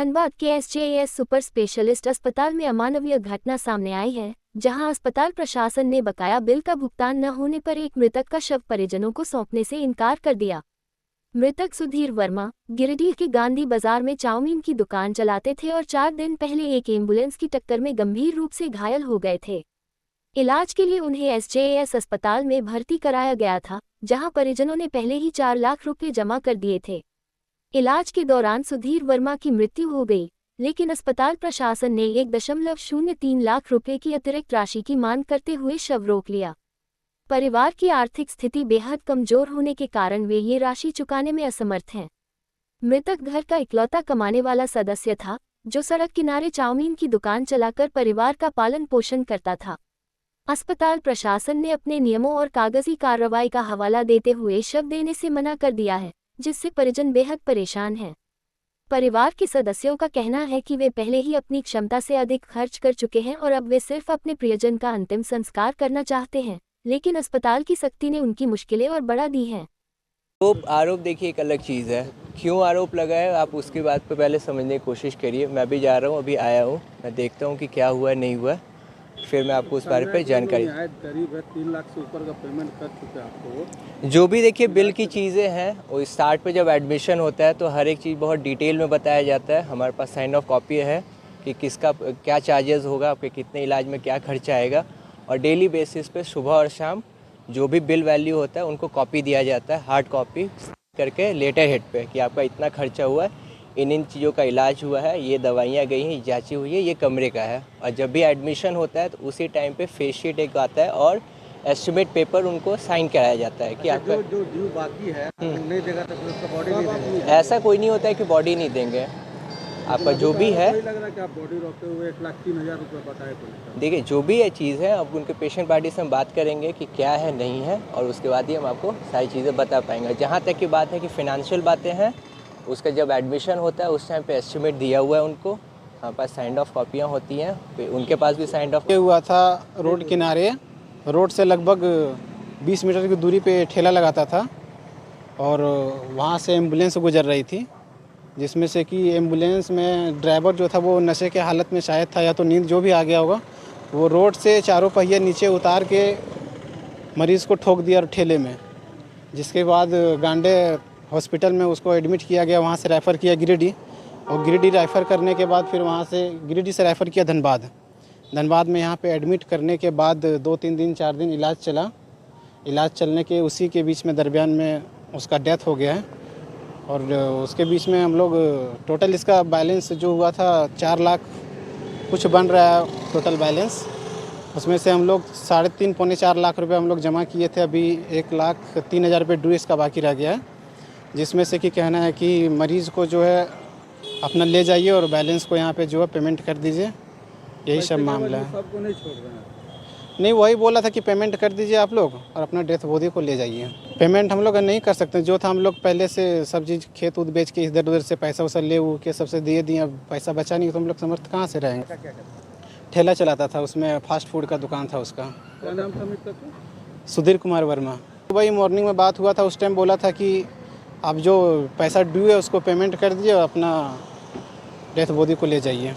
धनबाद के SJAS super specialist अस्पताल में अमानवीय घटना सामने आई है, जहां अस्पताल प्रशासन ने बकाया बिल का भुगतान न होने पर एक मृतक का शव परिजनों को सौंपने से इनकार कर दिया। मृतक सुधीर वर्मा गिरिडीह के गांधी बाजार में चाउमीन की दुकान चलाते थे और 4 दिन पहले एक एम्बुलेंस की टक्कर में गंभीर रूप से घायल हो गए थे। इलाज के लिए उन्हें SJAS अस्पताल में भर्ती कराया गया था, जहां परिजनों ने पहले ही 4 लाख रुपये जमा कर दिए थे। इलाज के दौरान सुधीर वर्मा की मृत्यु हो गई, लेकिन अस्पताल प्रशासन ने 1.03 लाख रुपये की अतिरिक्त राशि की मांग करते हुए शव रोक लिया। परिवार की आर्थिक स्थिति बेहद कमजोर होने के कारण वे ये राशि चुकाने में असमर्थ हैं। मृतक घर का इकलौता कमाने वाला सदस्य था, जो सड़क किनारे चाउमीन की दुकान चलाकर परिवार का पालन पोषण करता था। अस्पताल प्रशासन ने अपने नियमों और कागजी कार्रवाई का हवाला देते हुए शव देने से मना कर दिया है, जिससे परिजन बेहद परेशान हैं। परिवार के सदस्यों का कहना है कि वे पहले ही अपनी क्षमता से अधिक खर्च कर चुके हैं और अब वे सिर्फ अपने प्रियजन का अंतिम संस्कार करना चाहते हैं, लेकिन अस्पताल की सख्ती ने उनकी मुश्किलें और बढ़ा दी हैं। तो आरोप देखिए एक अलग चीज़ है, क्यों आरोप लगाए आप उसकी बात पे पहले समझने की कोशिश करिए। मैं भी जा रहा हूँ, अभी आया हूँ, मैं देखता हूँ कि क्या हुआ नहीं हुआ, फिर मैं आपको उस बारे पे जानकारी। करीब 3 लाख से ऊपर का पेमेंट कर चुके हैं आपको। जो भी देखिए बिल की चीज़ें हैं, वो स्टार्ट पे जब एडमिशन होता है तो हर एक चीज़ बहुत डिटेल में बताया जाता है। हमारे पास साइन ऑफ कॉपी है कि किसका क्या चार्जेस होगा, आपके कितने इलाज में क्या खर्चा आएगा, और डेली बेसिस पे सुबह और शाम जो भी बिल वैल्यू होता है उनको कॉपी दिया जाता है, हार्ड कॉपी करके लेटर हेड पे, कि आपका इतना खर्चा हुआ है, इन चीज़ों का इलाज हुआ है, ये दवाइयाँ गई हैं, जांची हुई है, ये कमरे का है। और जब भी एडमिशन होता है तो उसी टाइम पे फेस शीट एक आता है और एस्टिमेट पेपर उनको साइन कराया जाता है कि आपका जो ड्यू बाकी है नहीं देगा तो उसका बॉडी नहीं देंगे। ऐसा कोई नहीं होता है कि बॉडी नहीं देंगे, आपका जो भी है। लग रहा है कि आप बॉडी रोकते हुए 1,03,000 रुपये बताए पुलिस। देखिए जो भी है चीज़ है, अब उनके पेशेंट पार्टी से हम बात करेंगे कि क्या है नहीं है, और उसके बाद ही हम आपको सारी चीज़ें बता पाएंगे। जहाँ तक की बात है कि फिनेंशियल बातें हैं, उसका जब एडमिशन होता है उस टाइम पे एस्टिमेट दिया हुआ है उनको, हमारे पास साइंड ऑफ कॉपियाँ होती हैं, उनके पास भी साइंड ऑफ हुआ था। रोड किनारे, रोड से लगभग 20 मीटर की दूरी पे ठेला लगाता था और वहाँ से एम्बुलेंस गुजर रही थी, जिसमें से कि एम्बुलेंस में ड्राइवर जो था वो नशे के हालत में शायद था, या तो नींद जो भी आ गया होगा। वो रोड से चारों पहिए नीचे उतार के मरीज़ को ठोक दिया ठेले में, जिसके बाद गांडे हॉस्पिटल में उसको एडमिट किया गया, वहाँ से रेफ़र किया गिरिडीह, और गिरिडीह रेफ़र करने के बाद फिर वहाँ से गिरिडीह से रेफ़र किया धनबाद में यहाँ पे एडमिट करने के बाद 2-3 दिन 4 दिन इलाज चला। इलाज चलने के उसी के बीच में दरमियान में उसका डेथ हो गया है। और उसके बीच में हम लोग टोटल इसका बैलेंस जो हुआ था 4 लाख कुछ बन रहा है टोटल बैलेंस, उसमें से हम लोग 3.5 पौने 4 लाख रुपए हम लोग जमा किए थे। अभी 1,03,000 रुपये ड्यू इसका बाकी रह गया है, जिसमें से कि कहना है कि मरीज़ को जो है अपना ले जाइए और बैलेंस को यहाँ पे जो है पेमेंट कर दीजिए, यही सब मामला है। सबको नहीं छोड़ रहे हैं। नहीं, वही बोला था कि पेमेंट कर दीजिए आप लोग और अपना डेथ बॉडी को ले जाइए। पेमेंट हम लोग नहीं कर सकते, जो था हम लोग पहले से सब चीज़ खेत उत बेच के इधर उधर से पैसा वैसा ले के सबसे दे दिए। अब पैसा बचा नहीं तो हम लोग समर्थ कहाँ से रहेंगे। ठेला चलाता था, उसमें फास्ट फूड का दुकान था उसका। क्या नाम था मृतक? सुधीर कुमार वर्मा। वही मॉर्निंग में बात हुआ था, उस टाइम बोला था कि आप जो पैसा ड्यू है उसको पेमेंट कर दीजिए और अपना डेथ बॉडी को ले जाइए।